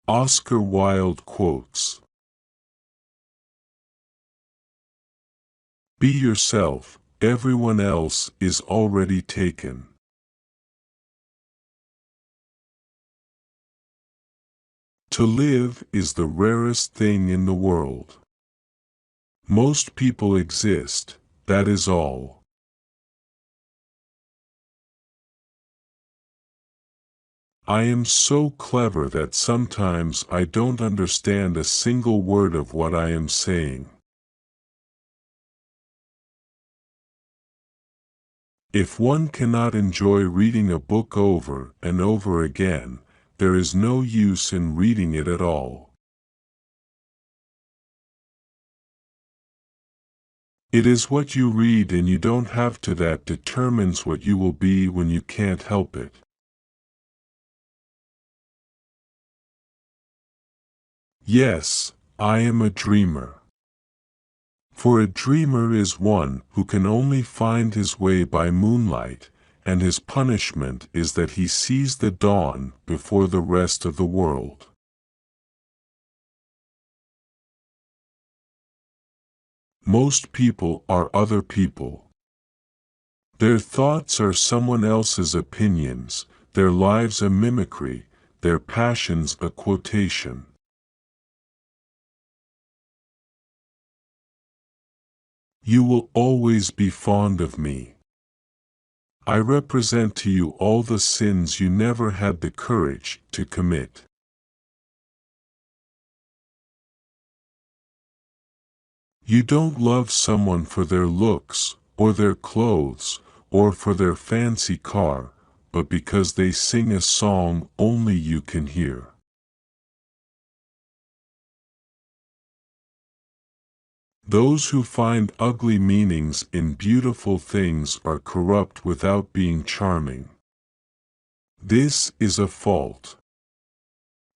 Oscar Wilde quotes. Be yourself, everyone else is already taken. To live is the rarest thing in the world. Most people exist, that is all. I am so clever that sometimes I don't understand a single word of what I am saying. If one cannot enjoy reading a book over and over again, there is no use in reading it at all. It is what you read and you don't have to that determines what you will be when you can't help it. Yes, I am a dreamer. For a dreamer is one who can only find his way by moonlight, and his punishment is that he sees the dawn before the rest of the world. Most people are other people. Their thoughts are someone else's opinions, their lives a mimicry, their passions a quotation. You will always be fond of me. I represent to you all the sins you never had the courage to commit. You don't love someone for their looks, or their clothes, or for their fancy car, but because they sing a song only you can hear. Those who find ugly meanings in beautiful things are corrupt without being charming. This is a fault.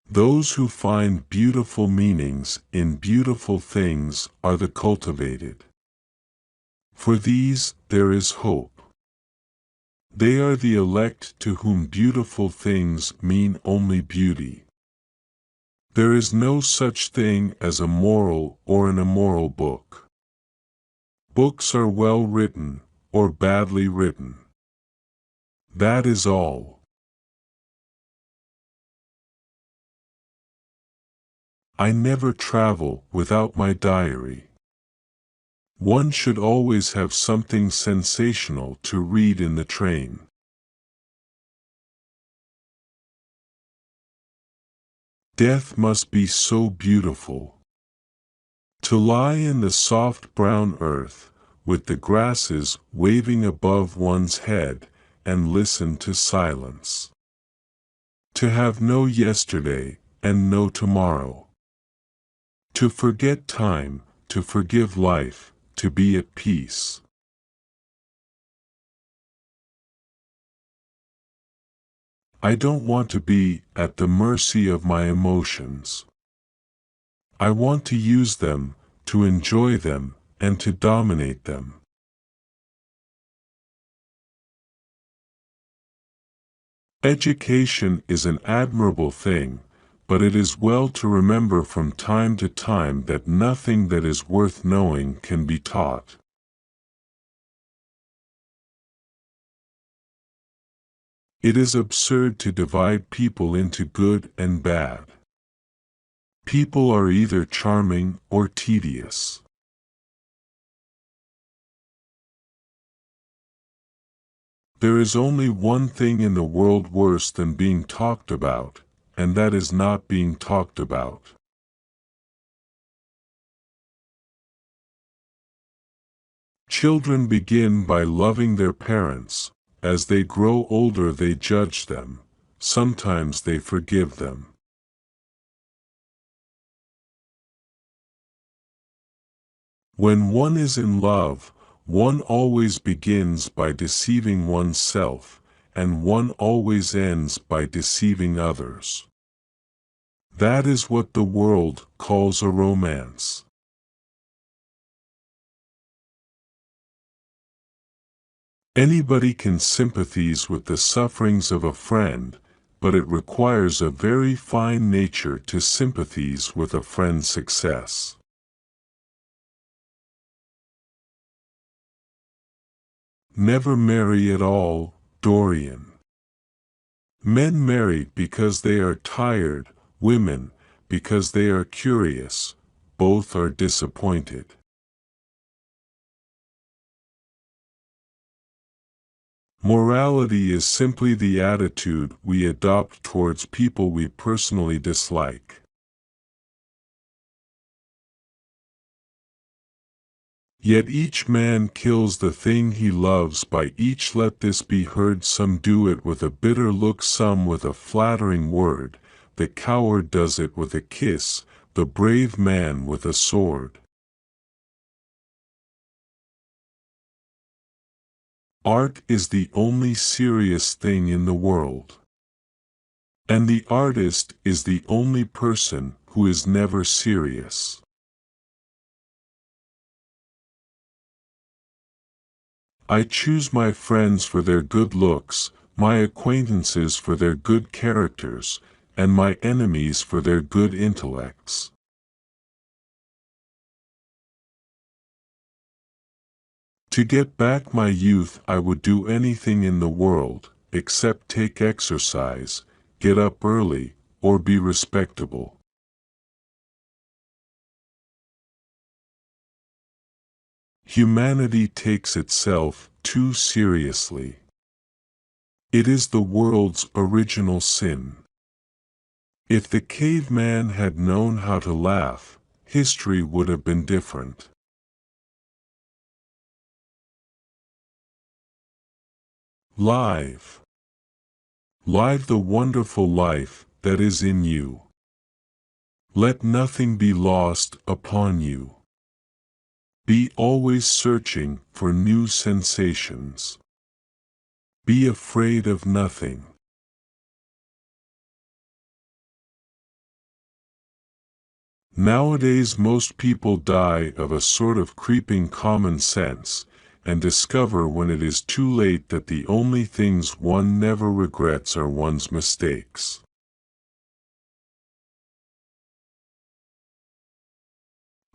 Those who find beautiful meanings in beautiful things are the cultivated. For these there is hope. They are the elect to whom beautiful things mean only beauty. There is no such thing as a moral or an immoral book. Books are well written, or badly written. That is all. I never travel without my diary. One should always have something sensational to read in the train. Death must be so beautiful. To lie in the soft brown earth, with the grasses waving above one's head, and listen to silence. To have no yesterday, and no tomorrow. To forget time, to forgive life, to be at peace. I don't want to be at the mercy of my emotions. I want to use them, to enjoy them, and to dominate them. Education is an admirable thing, but it is well to remember from time to time that nothing that is worth knowing can be taught. It is absurd to divide people into good and bad. People are either charming or tedious. There is only one thing in the world worse than being talked about, and that is not being talked about. Children begin by loving their parents. As they grow older they judge them. Sometimes they forgive them. When one is in love, one always begins by deceiving oneself, and one always ends by deceiving others. That is what the world calls a romance. Anybody can sympathize with the sufferings of a friend, but it requires a very fine nature to sympathize with a friend's success. Never marry at all, Dorian. Men marry because they are tired, women because they are curious. Both are disappointed. Morality is simply the attitude we adopt towards people we personally dislike. Yet each man kills the thing he loves by each let this be heard, some do it with a bitter look, some with a flattering word, the coward does it with a kiss, the brave man with a sword. Art is the only serious thing in the world. And the artist is the only person who is never serious. I choose my friends for their good looks, my acquaintances for their good characters, and my enemies for their good intellects. To get back my youth I would do anything in the world, except take exercise, get up early, or be respectable. Humanity takes itself too seriously. It is the world's original sin. If the caveman had known how to laugh, history would have been different. Live. Live the wonderful life that is in you. Let nothing be lost upon you. Be always searching for new sensations. Be afraid of nothing. Nowadays most people die of a sort of creeping common sense, and discover when it is too late that the only things one never regrets are one's mistakes.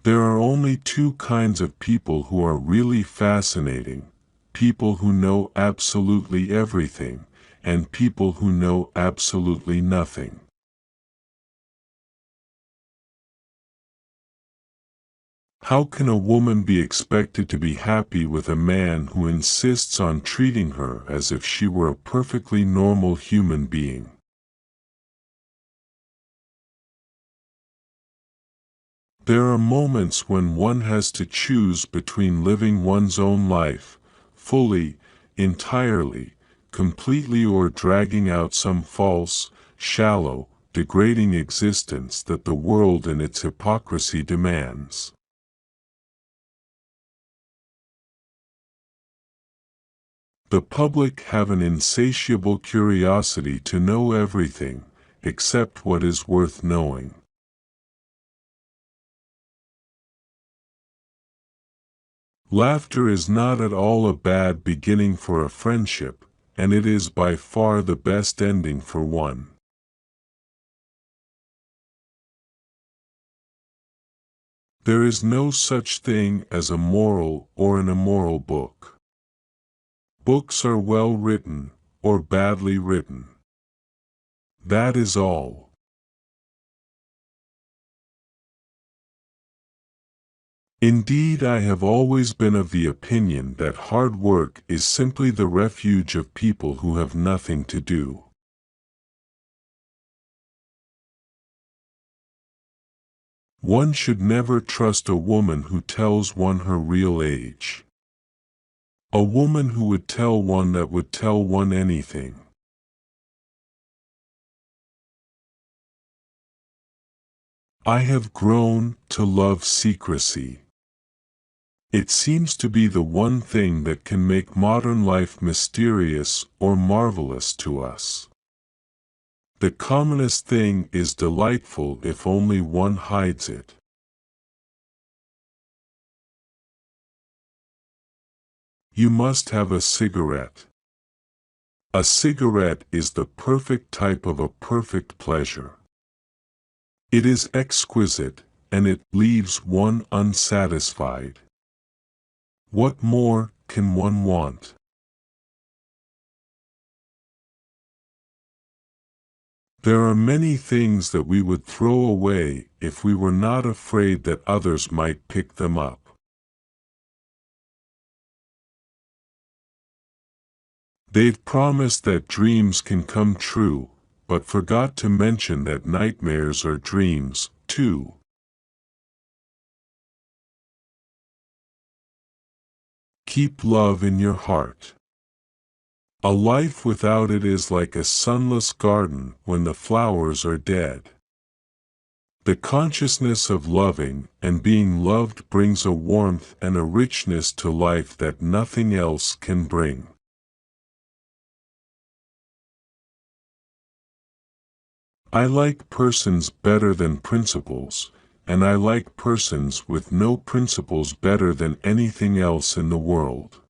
There are only two kinds of people who are really fascinating: people who know absolutely everything, and people who know absolutely nothing. How can a woman be expected to be happy with a man who insists on treating her as if she were a perfectly normal human being? There are moments when one has to choose between living one's own life, fully, entirely, completely, or dragging out some false, shallow, degrading existence that the world in its hypocrisy demands. The public have an insatiable curiosity to know everything, except what is worth knowing. Laughter is not at all a bad beginning for a friendship, and it is by far the best ending for one. There is no such thing as a moral or an immoral book. Books are well written, or badly written. That is all. Indeed, I have always been of the opinion that hard work is simply the refuge of people who have nothing to do. One should never trust a woman who tells one her real age. A woman who would tell one that would tell one anything. I have grown to love secrecy. It seems to be the one thing that can make modern life mysterious or marvelous to us. The commonest thing is delightful if only one hides it. You must have a cigarette. A cigarette is the perfect type of a perfect pleasure. It is exquisite, and it leaves one unsatisfied. What more can one want? There are many things that we would throw away if we were not afraid that others might pick them up. They've promised that dreams can come true, but forgot to mention that nightmares are dreams, too. Keep love in your heart. A life without it is like a sunless garden when the flowers are dead. The consciousness of loving and being loved brings a warmth and a richness to life that nothing else can bring. I like persons better than principles, and I like persons with no principles better than anything else in the world.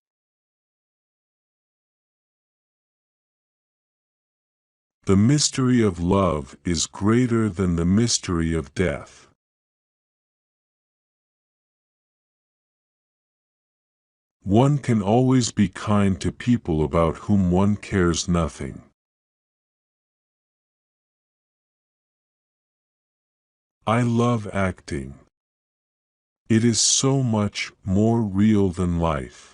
The mystery of love is greater than the mystery of death. One can always be kind to people about whom one cares nothing. I love acting. It is so much more real than life.